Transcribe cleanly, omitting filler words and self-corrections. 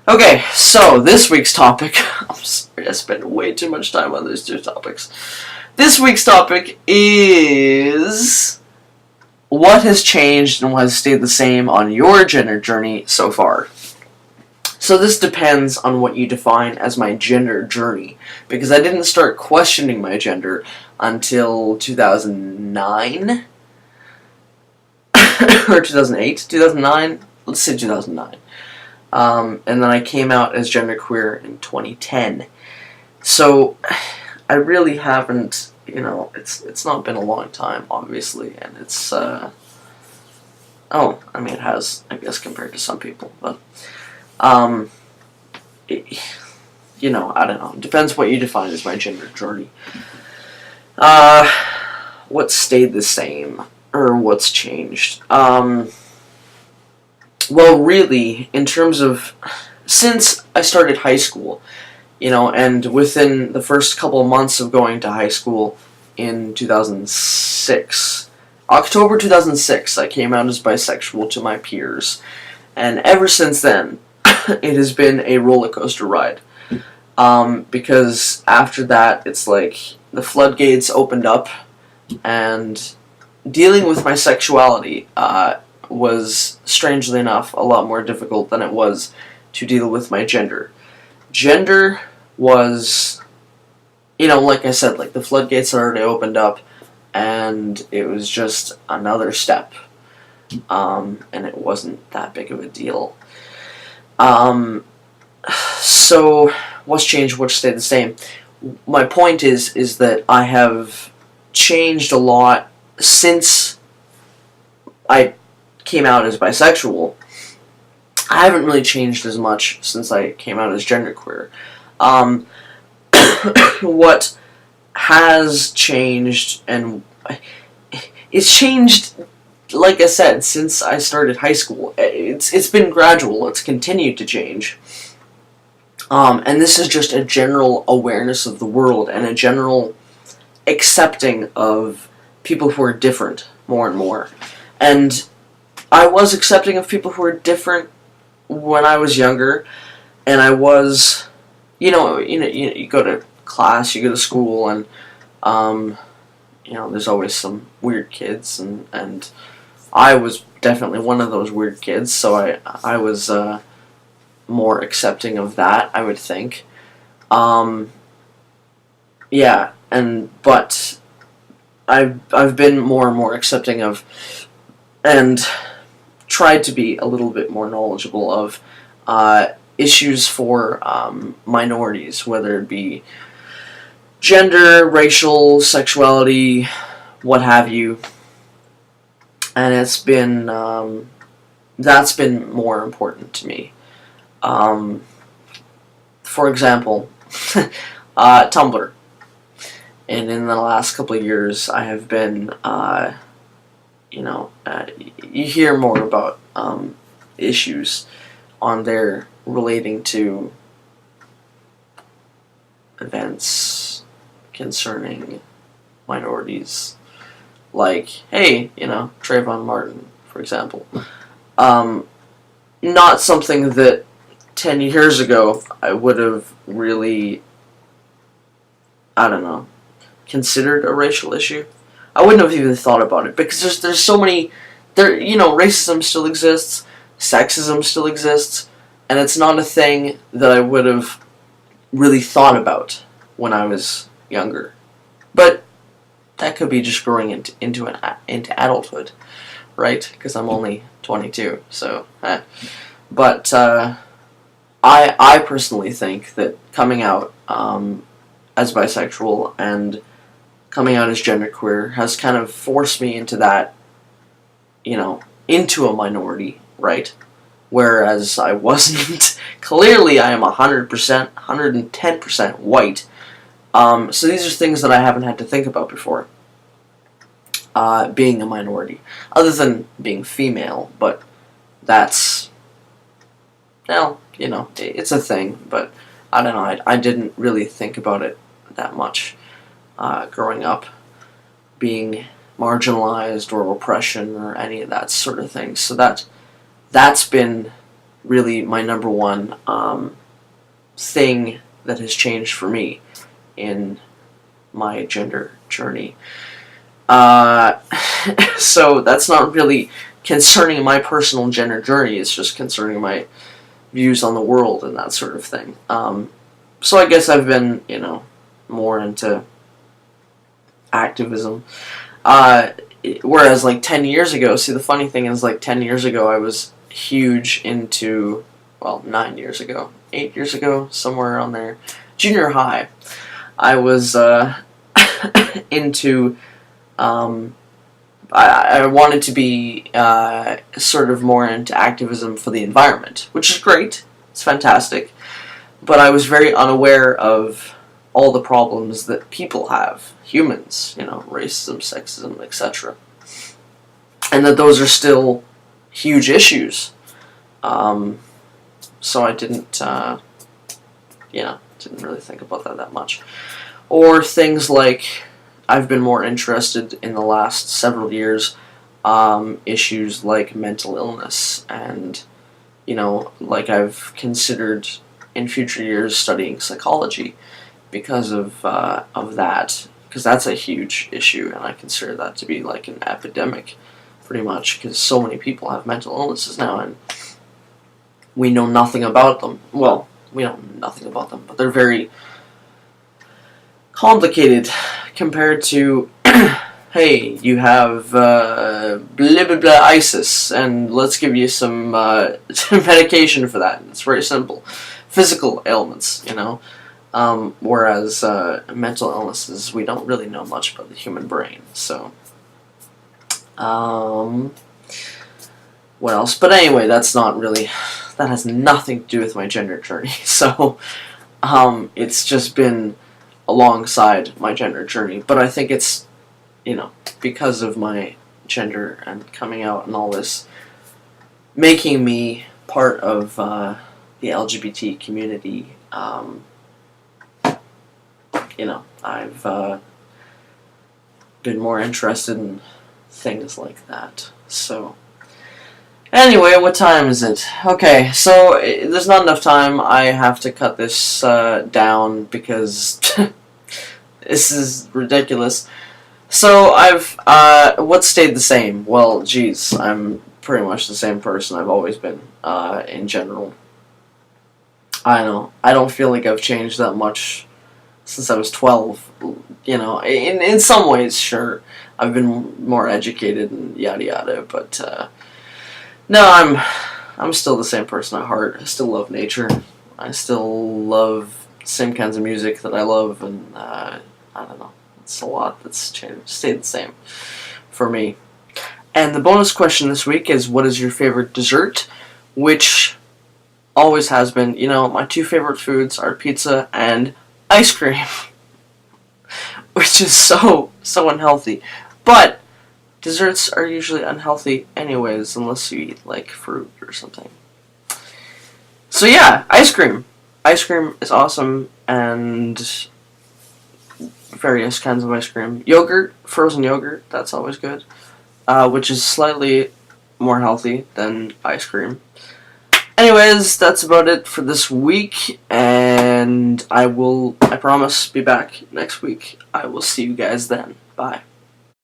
Okay, so this week's topic, I'm sorry, I spent way too much time on these two topics. This week's topic is what has changed and what has stayed the same on your gender journey so far. So this depends on what you define as my gender journey, because I didn't start questioning my gender until 2009, or 2008, 2009, let's say 2009. And then I came out as genderqueer in 2010. So I really haven't, it's not been a long time, obviously, and it's, it has, I guess, compared to some people, but, I don't know, it depends what you define as my gender journey. What stayed the same, or what's changed? Well, really, in terms of, since I started high school, and within the first couple of months of going to high school in 2006, October 2006, I came out as bisexual to my peers, and ever since then, it has been a roller coaster ride, because after that, it's like the floodgates opened up, and dealing with my sexuality, was, strangely enough, a lot more difficult than it was to deal with my gender. Gender was, like I said, like the floodgates had already opened up, and it was just another step, and it wasn't that big of a deal. So, what's changed, what's stayed the same? My point is that I have changed a lot since I came out as bisexual. I haven't really changed as much since I came out as genderqueer. What has changed, and it's changed, like I said, since I started high school. It's been gradual. It's continued to change. And this is just a general awareness of the world and a general accepting of people who are different more and more. And I was accepting of people who were different when I was younger, and I was, you go to class, you go to school, and, there's always some weird kids, and I was definitely one of those weird kids, so I was, more accepting of that, I would think. But I've been more and more accepting of, and tried to be a little bit more knowledgeable of issues for minorities, whether it be gender, racial, sexuality, what have you. And it's been, that's been more important to me. For example, Tumblr. And in the last couple of years, I have been, you hear more about issues on there relating to events concerning minorities. Like, hey, Trayvon Martin, for example. Not something that 10 years ago I would have really, considered a racial issue. I wouldn't have even thought about it, because there's so many, racism still exists, sexism still exists, and it's not a thing that I would have really thought about when I was younger. But that could be just growing into adulthood, right? Because I'm only 22, so. But I personally think that coming out as bisexual and coming out as genderqueer has kind of forced me into that, into a minority, right? Whereas I wasn't. Clearly, I am 100%, 110% white. So these are things that I haven't had to think about before. Being a minority. Other than being female, but that's, well, it's a thing, but I don't know, I didn't really think about it that much growing up, being marginalized or oppression or any of that sort of thing. So that's been really my number one thing that has changed for me in my gender journey. So that's not really concerning my personal gender journey, it's just concerning my views on the world and that sort of thing. So I guess I've been, more into activism. Whereas, 10 years ago, see, the funny thing is, 10 years ago, I was huge into, 9 years ago, 8 years ago, somewhere around there, junior high, I was, into, I wanted to be, sort of more into activism for the environment, which is great, it's fantastic, but I was very unaware of all the problems that people have, humans, racism, sexism, etc. And that those are still huge issues. So I didn't, didn't really think about that much. Or things like, I've been more interested in the last several years, issues like mental illness, and, I've considered in future years studying psychology because of that, because that's a huge issue, and I consider that to be like an epidemic, pretty much, because so many people have mental illnesses now, and we know nothing about them. Well, we know nothing about them, but they're very complicated compared to, hey, you have blah blah blah ISIS, and let's give you some medication for that. It's very simple. Physical ailments, whereas mental illnesses, we don't really know much about the human brain. So, what else? But anyway, that has nothing to do with my gender journey. So, it's just been alongside my gender journey. But I think it's, because of my gender and coming out and all this, making me part of the LGBT community. I've been more interested in things like that. So, anyway, what time is it? Okay, so there's not enough time. I have to cut this down because this is ridiculous. So what stayed the same? Well, geez, I'm pretty much the same person I've always been, in general. I know, I don't feel like I've changed that much since I was 12, in some ways, sure, I've been more educated and yada yada, but, no, I'm still the same person at heart. I still love nature, I still love the same kinds of music that I love, and, I don't know, it's a lot that's changed, stayed the same for me. And the bonus question this week is, what is your favorite dessert? Which always has been, my two favorite foods are pizza and ice cream, which is so unhealthy. But desserts are usually unhealthy anyways, unless you eat like fruit or something. So yeah, ice cream. Ice cream is awesome, and various kinds of ice cream. Yogurt, frozen yogurt, that's always good, which is slightly more healthy than ice cream. Anyways, that's about it for this week, and I promise, be back next week. I will see you guys then. Bye.